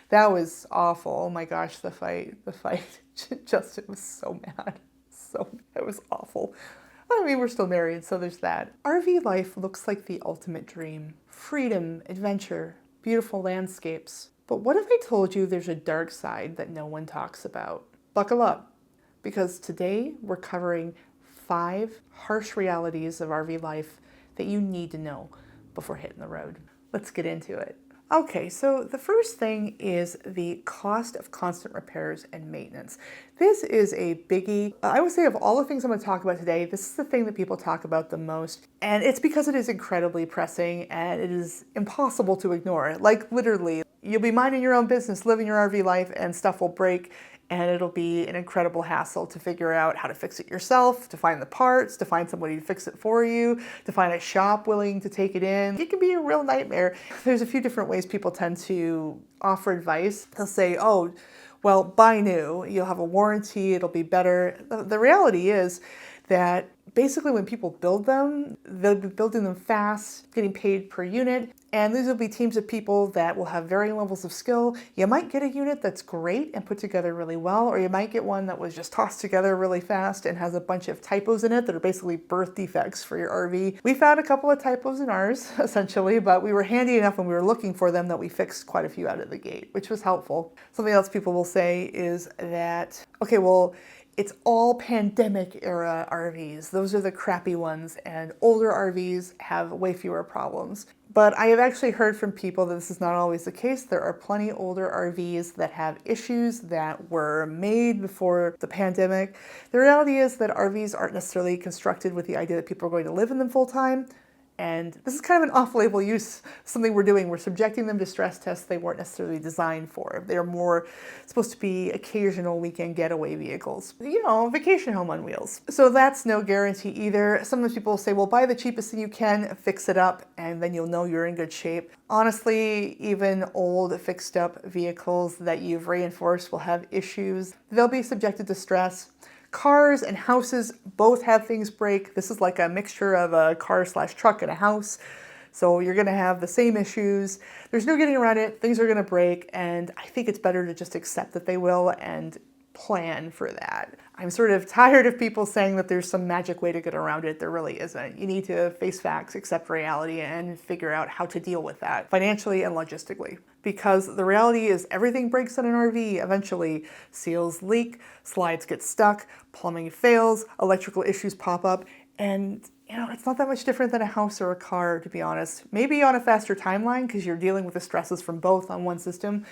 That was awful. Oh my gosh, the fight. Justin was so mad. So, it was awful. I mean, we're still married, so there's that. RV life looks like the ultimate dream. Freedom, adventure, beautiful landscapes. But what if I told you there's a dark side that no one talks about? Buckle up, because today we're covering 5 harsh realities of RV life that you need to know before hitting the road. Let's get into it. Okay, so the first thing is the cost of constant repairs and maintenance. This is a biggie. I would say of all the things I'm going to talk about today, this is the thing that people talk about the most. And it's because it is incredibly pressing and it is impossible to ignore. Like literally, you'll be minding your own business, living your RV life, and stuff will break. And it'll be an incredible hassle to figure out how to fix it yourself, to find the parts, to find somebody to fix it for you, to find a shop willing to take it in. It can be a real nightmare. There's a few different ways people tend to offer advice. They'll say, oh, well, buy new, you'll have a warranty, it'll be better. The reality is that basically when people build them, they'll be building them fast, getting paid per unit, and these will be teams of people that will have varying levels of skill. You might get a unit that's great and put together really well, or you might get one that was just tossed together really fast and has a bunch of typos in it that are basically birth defects for your RV. We found a couple of typos in ours, essentially, but we were handy enough when we were looking for them that we fixed quite a few out of the gate, which was helpful. Something else people will say is that, okay, well, it's all pandemic era RVs. Those are the crappy ones, and older RVs have way fewer problems. But I have actually heard from people that this is not always the case. There are plenty older RVs that have issues that were made before the pandemic. The reality is that RVs aren't necessarily constructed with the idea that people are going to live in them full time. And this is kind of an off-label use, something we're doing. We're subjecting them to stress tests they weren't necessarily designed for. They're more supposed to be occasional weekend getaway vehicles. You know, vacation home on wheels. So that's no guarantee either. Sometimes people say, well, buy the cheapest thing you can, fix it up, and then you'll know you're in good shape. Honestly, even old fixed up vehicles that you've reinforced will have issues. They'll be subjected to stress. Cars and houses both have things break. This is like a mixture of a car/truck and a house. So you're gonna have the same issues. There's no getting around it. Things are gonna break, and I think it's better to just accept that they will and plan for that. I'm sort of tired of people saying that there's some magic way to get around it. There really isn't. You need to face facts, accept reality, and figure out how to deal with that financially and logistically. Because the reality is everything breaks on an RV eventually. Seals leak, slides get stuck, plumbing fails, electrical issues pop up, and it's not that much different than a house or a car, to be honest. Maybe on a faster timeline because you're dealing with the stresses from both on one system.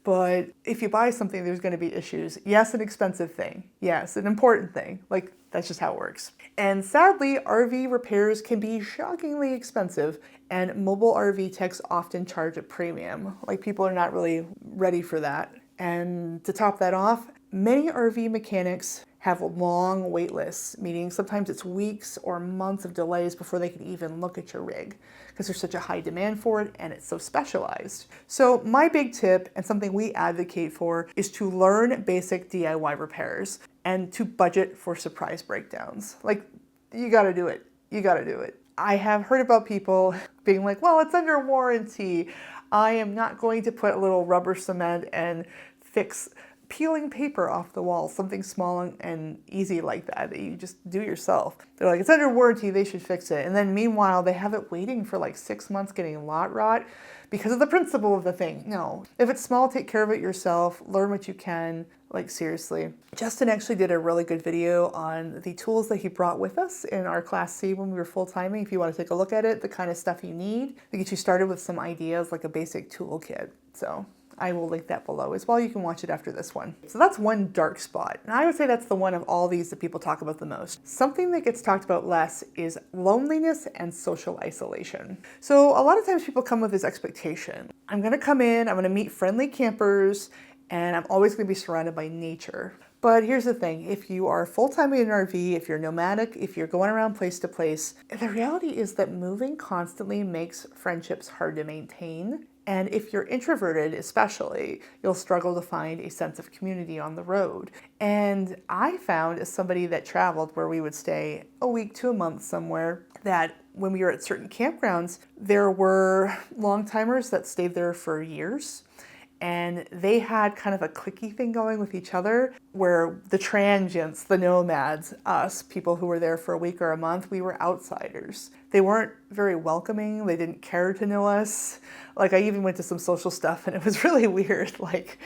But if you buy something, there's going to be issues. Yes, an expensive thing. Yes, an important thing. Like, that's just how it works. And sadly, RV repairs can be shockingly expensive, and mobile RV techs often charge a premium. Like, people are not really ready for that. And to top that off, many RV mechanics have long wait lists, meaning sometimes it's weeks or months of delays before they can even look at your rig because there's such a high demand for it and it's so specialized. So my big tip, and something we advocate for, is to learn basic DIY repairs and to budget for surprise breakdowns. Like, you gotta do it. You gotta do it. I have heard about people being like, well, it's under warranty. I am not going to put a little rubber cement and fix peeling paper off the wall, something small and easy like that you just do yourself. They're like, it's under warranty, they should fix it. And then meanwhile, they have it waiting for like 6 months getting lot rot because of the principle of the thing. No, if it's small, take care of it yourself, learn what you can. Like, seriously. Justin actually did a really good video on the tools that he brought with us in our Class C when we were full-timing. If you want to take a look at it, the kind of stuff you need to get you started with some ideas, like a basic toolkit. So I will link that below as well. You can watch it after this one. So that's one dark spot. And I would say that's the one of all these that people talk about the most. Something that gets talked about less is loneliness and social isolation. So a lot of times people come with this expectation. I'm gonna come in, I'm gonna meet friendly campers, and I'm always gonna be surrounded by nature. But here's the thing, if you are full-time in an RV, if you're nomadic, if you're going around place to place, the reality is that moving constantly makes friendships hard to maintain. And if you're introverted especially, you'll struggle to find a sense of community on the road. And I found, as somebody that traveled where we would stay a week to a month somewhere, that when we were at certain campgrounds, there were long-timers that stayed there for years. and they had kind of a cliquey thing going with each other where the transients, the nomads, us, people who were there for a week or a month, we were outsiders. They weren't very welcoming. They didn't care to know us. Like I even went to some social stuff and it was really weird. Like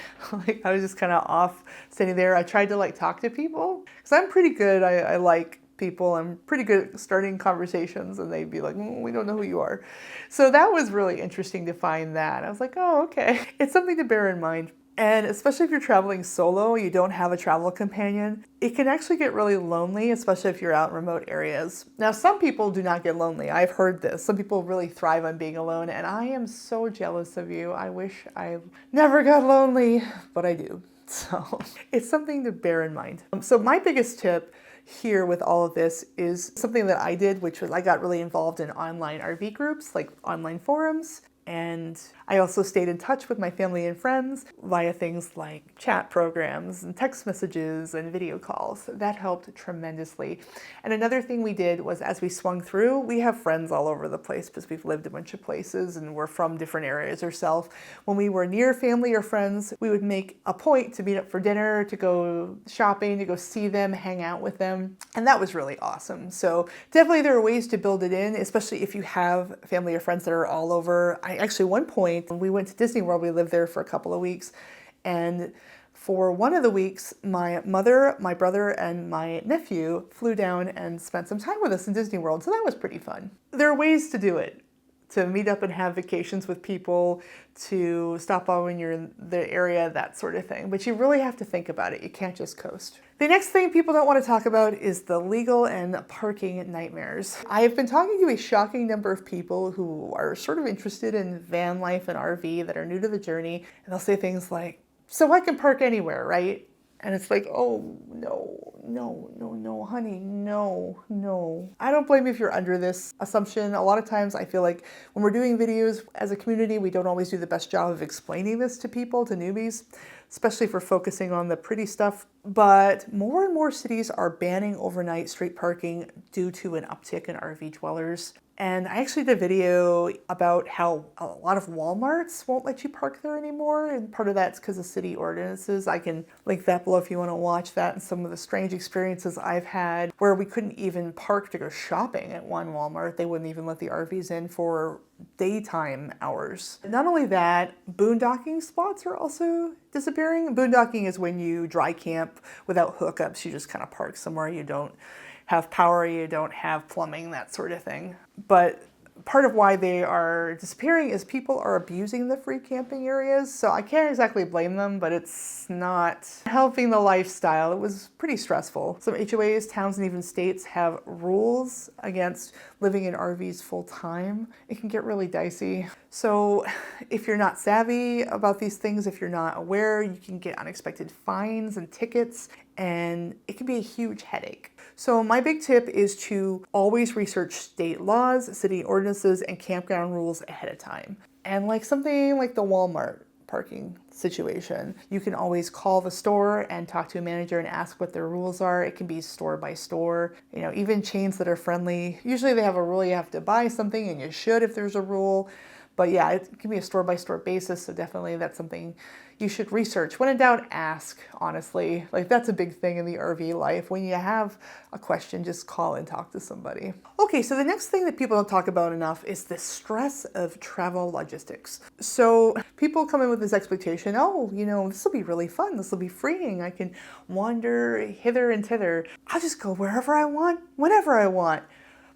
I was just kind of off standing there. I tried to like talk to people because I'm pretty good. I like people. I'm pretty good at starting conversations and they'd be like, we don't know who you are. So that was really interesting to find that. I was like, oh, okay. It's something to bear in mind. And especially if you're traveling solo, you don't have a travel companion, it can actually get really lonely, especially if you're out in remote areas. Now, some people do not get lonely. I've heard this. Some people really thrive on being alone, and I am so jealous of you. I wish I never got lonely, but I do. So it's something to bear in mind. So my biggest tip here with all of this is something that I did, which was I got really involved in online RV groups, like online forums. And I also stayed in touch with my family and friends via things like chat programs and text messages and video calls. That helped tremendously. And another thing we did was as we swung through, we have friends all over the place because we've lived a bunch of places and we're from different areas ourselves. When we were near family or friends, we would make a point to meet up for dinner, to go shopping, to go see them, hang out with them. And that was really awesome. So definitely there are ways to build it in, especially if you have family or friends that are all over. Actually, one point, we went to Disney World, we lived there for a couple of weeks, and for one of the weeks, my mother, my brother, and my nephew flew down and spent some time with us in Disney World, so that was pretty fun. There are ways to do it, to meet up and have vacations with people, to stop by when you're in the area, that sort of thing. But you really have to think about it. You can't just coast. The next thing people don't want to talk about is the legal and parking nightmares. I have been talking to a shocking number of people who are sort of interested in van life and RV that are new to the journey, and they'll say things like, so I can park anywhere, right? And it's like, oh, no, honey, no. I don't blame you if you're under this assumption. A lot of times I feel like when we're doing videos as a community, we don't always do the best job of explaining this to people, to newbies, especially for focusing on the pretty stuff. But more and more cities are banning overnight street parking due to an uptick in RV dwellers. And I actually did a video about how a lot of Walmarts won't let you park there anymore. And part of that's because of city ordinances. I can link that below if you want to watch that and some of the strange experiences I've had where we couldn't even park to go shopping at one Walmart. They wouldn't even let the RVs in for daytime hours. Not only that, boondocking spots are also disappearing. Boondocking is when you dry camp without hookups. You just kind of park somewhere you don't have power, you don't have plumbing, that sort of thing. But part of why they are disappearing is people are abusing the free camping areas. So I can't exactly blame them, but it's not helping the lifestyle. It was pretty stressful. Some HOAs, towns, and even states have rules against living in RVs full time. It can get really dicey. So if you're not savvy about these things, if you're not aware, you can get unexpected fines and tickets, and it can be a huge headache. So my big tip is to always research state laws, city ordinances, and campground rules ahead of time. And like something like the Walmart parking situation, you can always call the store and talk to a manager and ask what their rules are. It can be store by store. You know, even chains that are friendly, usually they have a rule you have to buy something, and you should if there's a rule. But yeah, it can be a store-by-store basis, so definitely that's something you should research. When in doubt, ask, honestly. Like, that's a big thing in the RV life. When you have a question, just call and talk to somebody. Okay, so the next thing that people don't talk about enough is the stress of travel logistics. So people come in with this expectation, oh, you know, this will be really fun. This will be freeing. I can wander hither and thither. I'll just go wherever I want, whenever I want.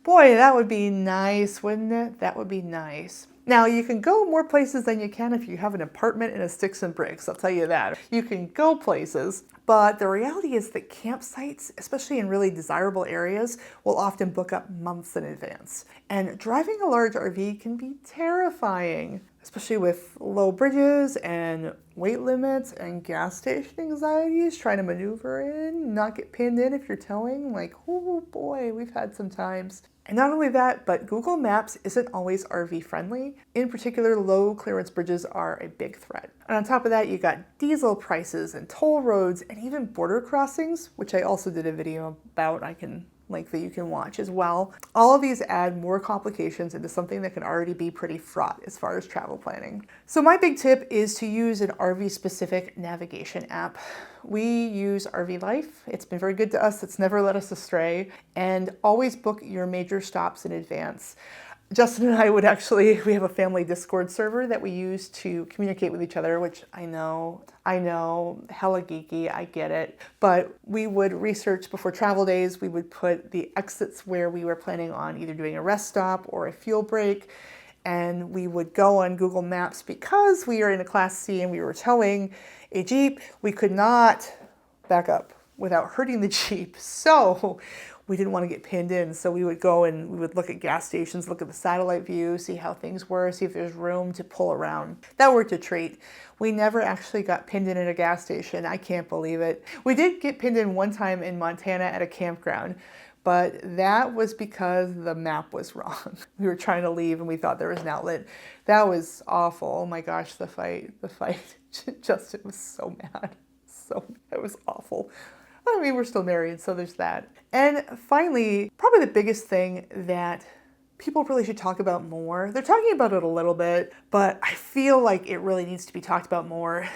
Boy, that would be nice, wouldn't it? That would be nice. Now, you can go more places than you can if you have an apartment in a sticks and bricks, I'll tell you that. You can go places, but the reality is that campsites, especially in really desirable areas, will often book up months in advance. And driving a large RV can be terrifying, especially with low bridges and weight limits and gas station anxieties, trying to maneuver in, not get pinned in if you're towing. Like, oh boy, we've had some times. And not only that, but Google Maps isn't always RV friendly. In particular, low clearance bridges are a big threat. And on top of that, you got diesel prices and toll roads and even border crossings, which I also did a video about. I can link that you can watch as well. All of these add more complications into something that can already be pretty fraught as far as travel planning. So my big tip is to use an RV-specific navigation app. We use RV Life. It's been very good to us. It's never led us astray. And always book your major stops in advance. Justin and I we have a family Discord server that we use to communicate with each other, which I know, hella geeky, I get it. But we would research before travel days, we would put the exits where we were planning on either doing a rest stop or a fuel break. And we would go on Google Maps because we are in a Class C and we were towing a Jeep. We could not back up without hurting the Jeep. So we didn't want to get pinned in. So we would go and we would look at gas stations, look at the satellite view, see how things were, see if there's room to pull around. That worked a treat. We never actually got pinned in at a gas station. I can't believe it. We did get pinned in one time in Montana at a campground, but that was because the map was wrong. We were trying to leave and we thought there was an outlet. That was awful. Oh my gosh, the fight. Justin was so mad. It was awful. I mean, we're still married, so there's that. And finally, probably the biggest thing that people really should talk about more, they're talking about it a little bit, but I feel like it really needs to be talked about more,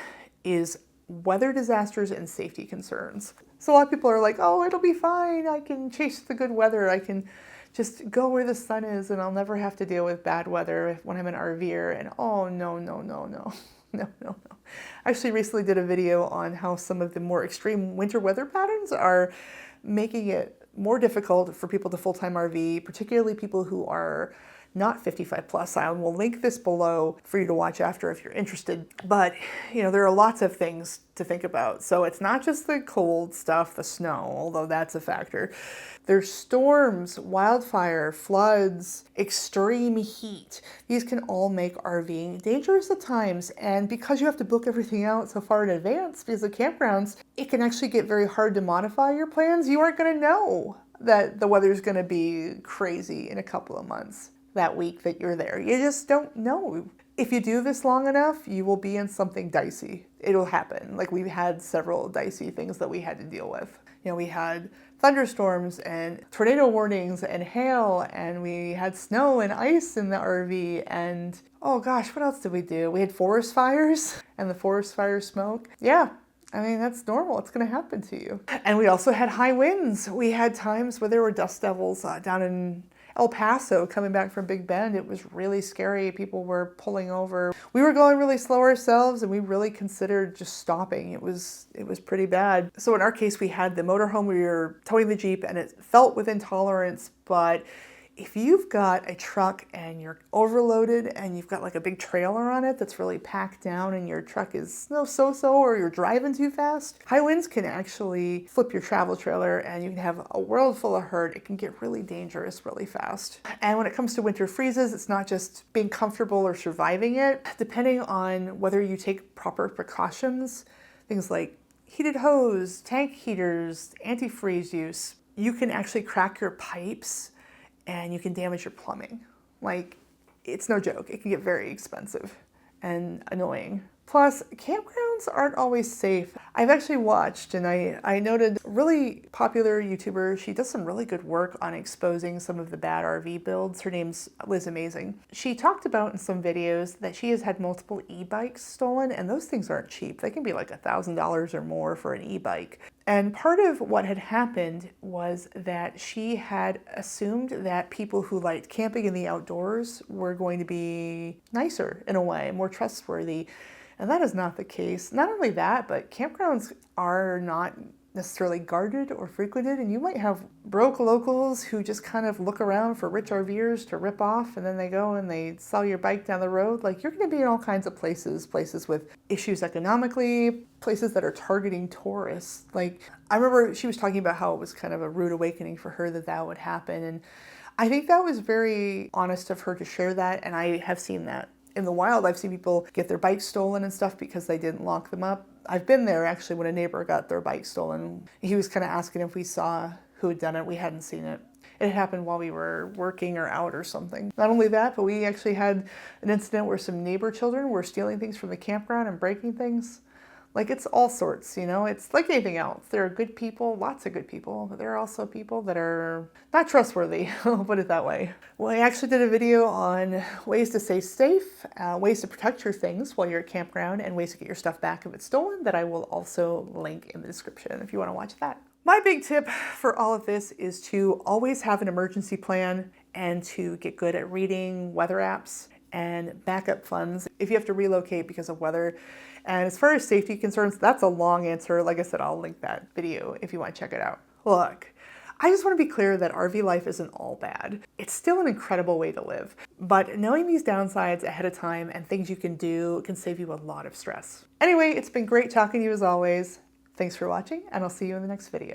is weather disasters and safety concerns. So a lot of people are like, oh, it'll be fine. I can chase the good weather. I can just go where the sun is and I'll never have to deal with bad weather when I'm an RVer. And oh, no. No. I actually recently did a video on how some of the more extreme winter weather patterns are making it more difficult for people to full-time RV, particularly people who are not 55 plus. I will link this below for you to watch after if you're interested. But, there are lots of things to think about. So it's not just the cold stuff, the snow, although that's a factor. There's storms, wildfire, floods, extreme heat. These can all make RVing dangerous at times. And because you have to book everything out so far in advance because of campgrounds, it can actually get very hard to modify your plans. You aren't going to know that the weather's going to be crazy in a couple of months. That week that you're there. You just don't know. If you do this long enough, you will be in something dicey. It'll happen. Like we've had several dicey things that we had to deal with. We had thunderstorms and tornado warnings and hail, and we had snow and ice in the RV, and oh gosh, what else did we do? We had forest fires and the forest fire smoke. Yeah. I mean, that's normal. It's going to happen to you. And we also had high winds. We had times where there were dust devils down in El Paso coming back from Big Bend. It was really scary. People were pulling over. We were going really slow ourselves and we really considered just stopping. It was pretty bad. So in our case, we had the motorhome. We were towing the Jeep and it felt within tolerance, but if you've got a truck and you're overloaded and you've got like a big trailer on it that's really packed down and your truck is so-so or you're driving too fast, high winds can actually flip your travel trailer and you can have a world full of hurt. It can get really dangerous really fast. And when it comes to winter freezes, it's not just being comfortable or surviving it. Depending on whether you take proper precautions, things like heated hose, tank heaters, antifreeze use, you can actually crack your pipes and you can damage your plumbing. Like, it's no joke. It can get very expensive and annoying. Plus, campgrounds aren't always safe. I've actually watched and I noted a really popular YouTuber. She does some really good work on exposing some of the bad RV builds. Her name's Liz Amazing. She talked about in some videos that she has had multiple e-bikes stolen, and those things aren't cheap. They can be like $1,000 or more for an e-bike. And part of what had happened was that she had assumed that people who liked camping in the outdoors were going to be nicer in a way, more trustworthy. And that is not the case. Not only that, but campgrounds are not necessarily guarded or frequented, and you might have broke locals who just kind of look around for rich RVers to rip off, and then they go and they sell your bike down the road. Like, you're going to be in all kinds of places with issues economically, places that are targeting tourists. Like, I remember she was talking about how it was kind of a rude awakening for her that would happen, and I think that was very honest of her to share that, and I have seen that. In the wild, I've seen people get their bikes stolen and stuff because they didn't lock them up. I've been there actually when a neighbor got their bike stolen. He was kind of asking if we saw who had done it. We hadn't seen it. It happened while we were working or out or something. Not only that, but we actually had an incident where some neighbor children were stealing things from the campground and breaking things. Like, it's all sorts, you know? It's like anything else. There are good people, lots of good people, but there are also people that are not trustworthy, I'll put it that way. Well, I actually did a video on ways to stay safe, ways to protect your things while you're at campground, and ways to get your stuff back if it's stolen that I will also link in the description if you want to watch that. My big tip for all of this is to always have an emergency plan and to get good at reading weather apps and backup funds if you have to relocate because of weather. And as far as safety concerns, that's a long answer. Like I said, I'll link that video if you want to check it out. Look, I just want to be clear that RV life isn't all bad. It's still an incredible way to live, but knowing these downsides ahead of time and things you can do can save you a lot of stress. Anyway, it's been great talking to you as always. Thanks for watching, and I'll see you in the next video.